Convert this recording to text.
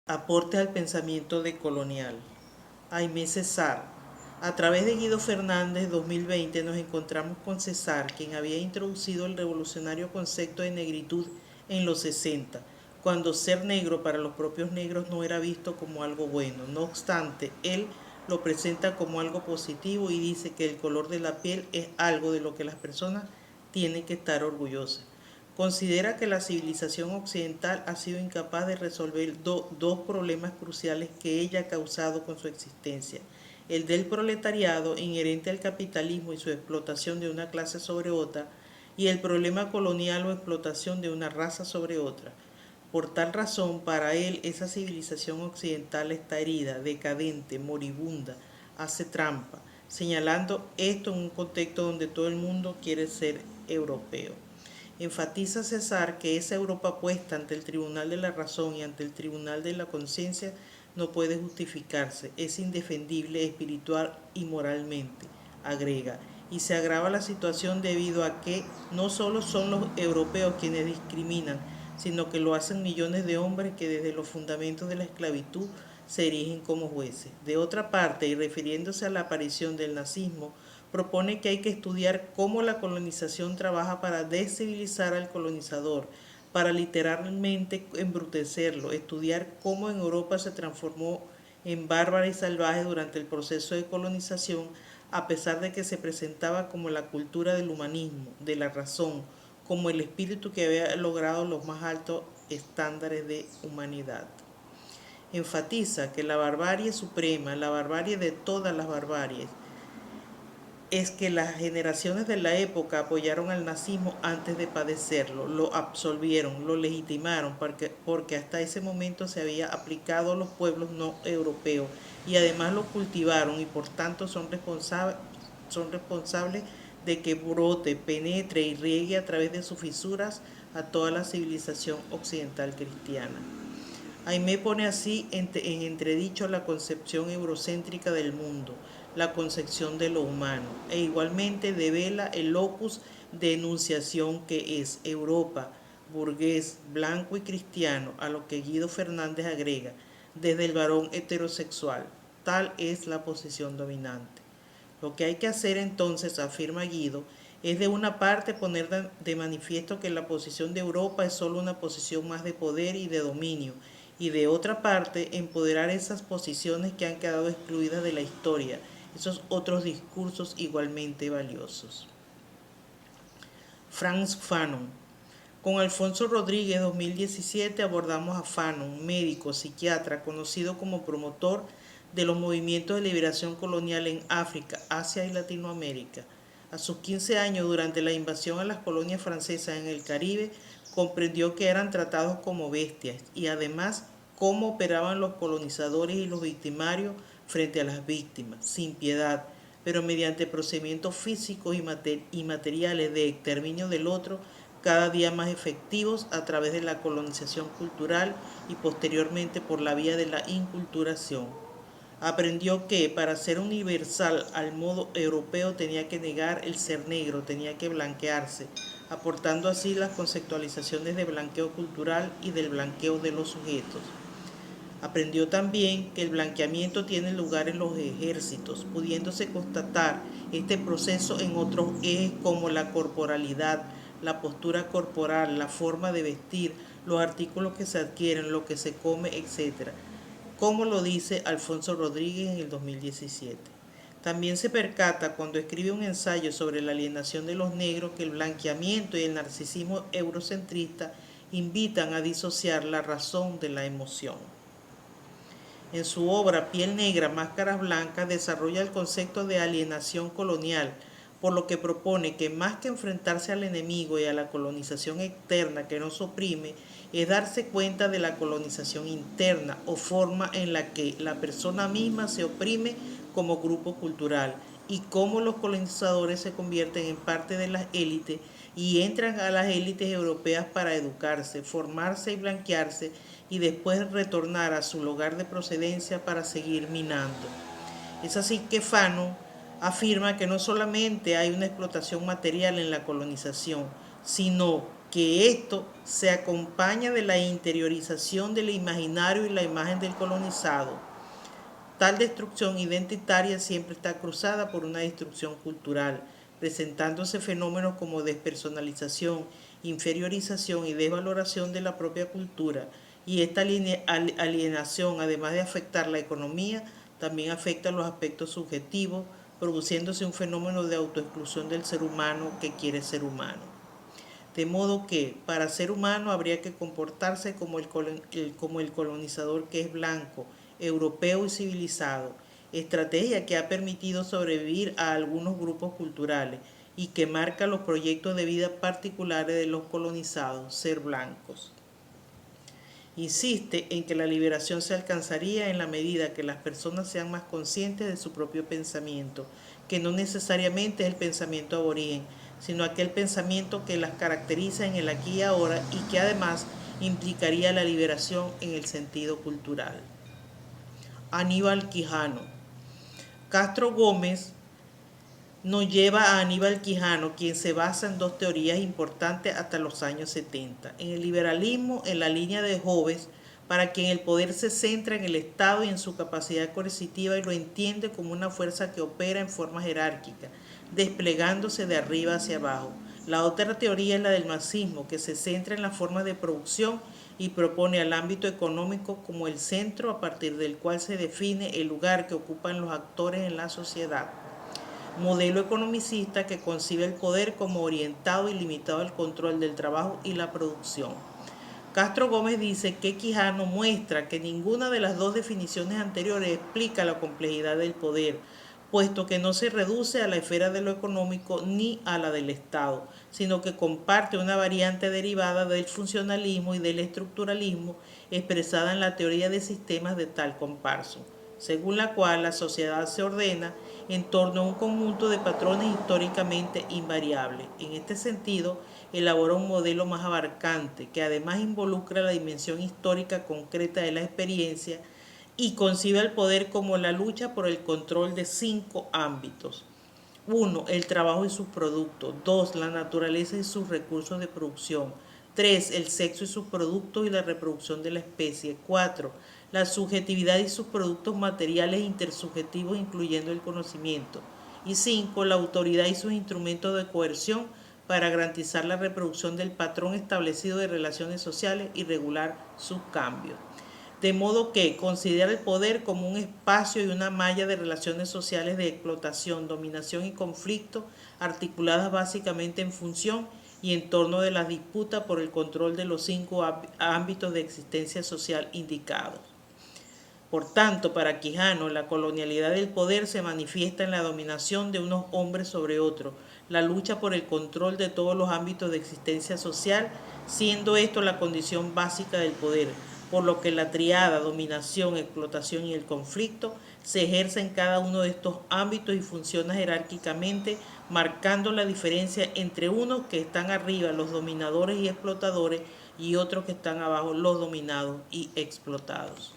Aporte al pensamiento decolonial. Aimé Césaire. A través de Guido Fernández 2020 nos encontramos con Césaire, quien había introducido el revolucionario concepto de negritud en los 60, cuando ser negro para los propios negros no era visto como algo bueno. No obstante, él lo presenta como algo positivo y dice que el color de la piel es algo de lo que las personas tienen que estar orgullosas. Considera que la civilización occidental ha sido incapaz de resolver dos problemas cruciales que ella ha causado con su existencia: el del proletariado, inherente al capitalismo y su explotación de una clase sobre otra, y el problema colonial o explotación de una raza sobre otra. Por tal razón, para él, esa civilización occidental está herida, decadente, moribunda, hace trampa, señalando esto en un contexto donde todo el mundo quiere ser europeo. Enfatiza Césaire que esa Europa puesta ante el tribunal de la razón y ante el tribunal de la conciencia no puede justificarse, es indefendible espiritual y moralmente, agrega, y se agrava la situación debido a que no solo son los europeos quienes discriminan, sino que lo hacen millones de hombres que desde los fundamentos de la esclavitud se erigen como jueces. De otra parte, y refiriéndose a la aparición del nazismo, propone que hay que estudiar cómo la colonización trabaja para descivilizar al colonizador, para literalmente embrutecerlo, estudiar cómo en Europa se transformó en bárbara y salvaje durante el proceso de colonización, a pesar de que se presentaba como la cultura del humanismo, de la razón, como el espíritu que había logrado los más altos estándares de humanidad. Enfatiza que la barbarie suprema, la barbarie de todas las barbaries, es que las generaciones de la época apoyaron al nazismo antes de padecerlo, lo absolvieron, lo legitimaron, porque hasta ese momento se había aplicado a los pueblos no europeos y además lo cultivaron y por tanto son responsables de que brote, penetre y riegue a través de sus fisuras a toda la civilización occidental cristiana. Aimé pone así en entredicho la concepción eurocéntrica del mundo, la concepción de lo humano, e igualmente devela el locus de enunciación que es Europa, burgués, blanco y cristiano, a lo que Guido Fernández agrega, desde el varón heterosexual. Tal es la posición dominante. Lo que hay que hacer entonces, afirma Guido, es de una parte poner de manifiesto que la posición de Europa es solo una posición más de poder y de dominio, y de otra parte empoderar esas posiciones que han quedado excluidas de la historia, esos otros discursos igualmente valiosos. Frantz Fanon. Con Alfonso Rodríguez 2017 abordamos a Fanon, médico, psiquiatra, conocido como promotor de los movimientos de liberación colonial en África, Asia y Latinoamérica. A sus 15 años, durante la invasión a las colonias francesas en el Caribe, comprendió que eran tratados como bestias y además cómo operaban los colonizadores y los victimarios frente a las víctimas, sin piedad, pero mediante procedimientos físicos y materiales de exterminio del otro, cada día más efectivos a través de la colonización cultural y posteriormente por la vía de la inculturación. Aprendió que para ser universal al modo europeo tenía que negar el ser negro, tenía que blanquearse, aportando así las conceptualizaciones de blanqueo cultural y del blanqueo de los sujetos. Aprendió también que el blanqueamiento tiene lugar en los ejércitos, pudiéndose constatar este proceso en otros ejes como la corporalidad, la postura corporal, la forma de vestir, los artículos que se adquieren, lo que se come, etc., como lo dice Alfonso Rodríguez en el 2017. También se percata cuando escribe un ensayo sobre la alienación de los negros que el blanqueamiento y el narcisismo eurocentrista invitan a disociar la razón de la emoción. En su obra Piel Negra, Máscaras Blancas desarrolla el concepto de alienación colonial, por lo que propone que más que enfrentarse al enemigo y a la colonización externa que nos oprime, es darse cuenta de la colonización interna o forma en la que la persona misma se oprime como grupo cultural y cómo los colonizadores se convierten en parte de las élites y entran a las élites europeas para educarse, formarse y blanquearse y después retornar a su lugar de procedencia para seguir minando. Es así que Fanon afirma que no solamente hay una explotación material en la colonización, sino que esto se acompaña de la interiorización del imaginario y la imagen del colonizado. Tal destrucción identitaria siempre está cruzada por una destrucción cultural, presentándose fenómenos como despersonalización, inferiorización y desvaloración de la propia cultura. Y esta alienación, además de afectar la economía, también afecta los aspectos subjetivos, produciéndose un fenómeno de autoexclusión del ser humano que quiere ser humano. De modo que, para ser humano, habría que comportarse como el colonizador que es blanco, europeo y civilizado, estrategia que ha permitido sobrevivir a algunos grupos culturales y que marca los proyectos de vida particulares de los colonizados, ser blancos. Insiste en que la liberación se alcanzaría en la medida que las personas sean más conscientes de su propio pensamiento, que no necesariamente es el pensamiento aborigen, sino aquel pensamiento que las caracteriza en el aquí y ahora y que además implicaría la liberación en el sentido cultural. Aníbal Quijano. Castro Gómez nos lleva a Aníbal Quijano, quien se basa en dos teorías importantes hasta los años 70. En el liberalismo, en la línea de Hobbes, para quien el poder se centra en el Estado y en su capacidad coercitiva y lo entiende como una fuerza que opera en forma jerárquica, desplegándose de arriba hacia abajo. La otra teoría es la del marxismo, que se centra en la forma de producción y propone al ámbito económico como el centro a partir del cual se define el lugar que ocupan los actores en la sociedad. Modelo economicista que concibe el poder como orientado y limitado al control del trabajo y la producción. Castro Gómez dice que Quijano muestra que ninguna de las dos definiciones anteriores explica la complejidad del poder, puesto que no se reduce a la esfera de lo económico ni a la del Estado, sino que comparte una variante derivada del funcionalismo y del estructuralismo expresada en la teoría de sistemas de tal comparso, según la cual la sociedad se ordena en torno a un conjunto de patrones históricamente invariables. En este sentido, elabora un modelo más abarcante que además involucra la dimensión histórica concreta de la experiencia y concibe el poder como la lucha por el control de 5 ámbitos. 1. El trabajo y sus productos. 2. La naturaleza y sus recursos de producción. 3. El sexo y sus productos y la reproducción de la especie. 4. La subjetividad y sus productos materiales intersubjetivos, incluyendo el conocimiento. Y 5. La autoridad y sus instrumentos de coerción para garantizar la reproducción del patrón establecido de relaciones sociales y regular sus cambios. De modo que considera el poder como un espacio y una malla de relaciones sociales de explotación, dominación y conflicto, articuladas básicamente en función y en torno de las disputas por el control de los 5 ámbitos de existencia social indicados. Por tanto, para Quijano, la colonialidad del poder se manifiesta en la dominación de unos hombres sobre otros, la lucha por el control de todos los ámbitos de existencia social, siendo esto la condición básica del poder, por lo que la triada dominación, explotación y el conflicto se ejerce en cada uno de estos ámbitos y funciona jerárquicamente, marcando la diferencia entre unos que están arriba, los dominadores y explotadores, y otros que están abajo, los dominados y explotados.